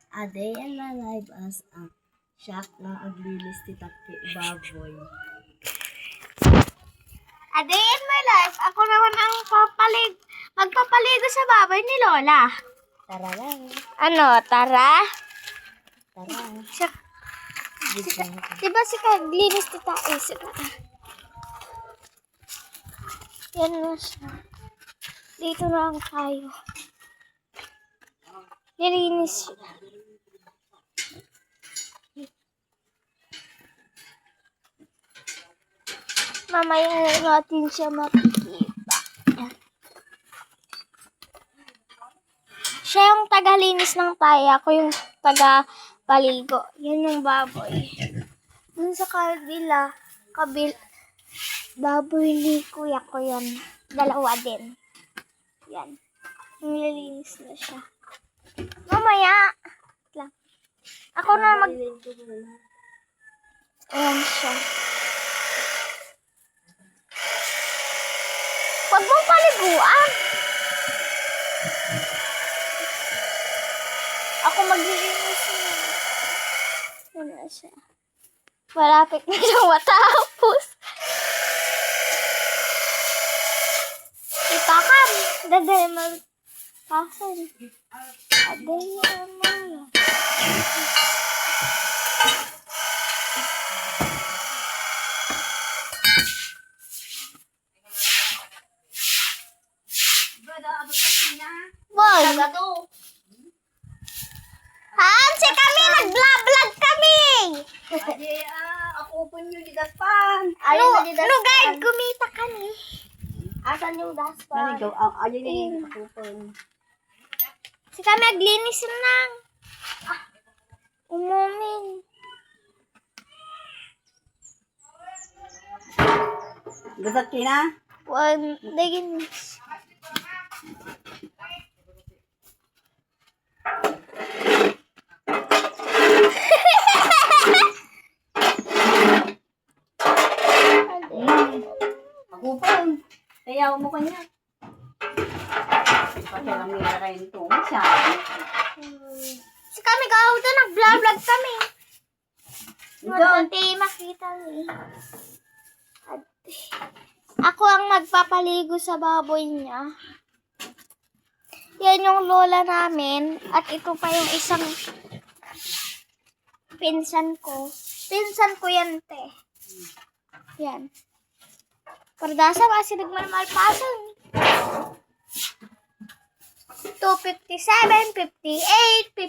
A day in my life as a shock na aglilis ti Taki Baboy. A day in my life, ako naman ang magpapaligo sa baboy ni Lola. Tara lang. Ano, tara? Tara. Diba si Kaglinis tita Isa? Yan na siya. Dito na lang tayo. Nilinis siya. Mamaya natin siya makikita. Siya yung tagalinis ng tayo. Ako yung taga-paligo. Yan yung baboy. Dun sa baboy ni kuya ko yan. Dalawa din. Yan. Nililinis na siya. Mamaya. Lang. Ako na Ayan siya. Huwag mong paliguan. Ako maglilinis na. Yan na siya. Malapit na siyang matapos. Itakam. Daday magpasan. Daday naman. Wag. Hansi kami, nag-vlog kami. Ako po nyo di daspan. Guide, kumita kami. Asan yung daspan? Ayun yung ako po. Si kami naglinis lang. Umumin. Gasat kina? Wag, naglinis. Ako po. Kaya mo kanya. Pakilamira rin ito. Siya. Si kami kahapon nag-vlog kami. Ito. Dati makita niyo. Ako ang magpapaligo sa baboy niya. Yan yung lola namin. At ito pa yung isang pinsan ko. Pinsan ko yan, te. Yan. Pardasa ba si nagmalmalpasan? 257, 58, 50.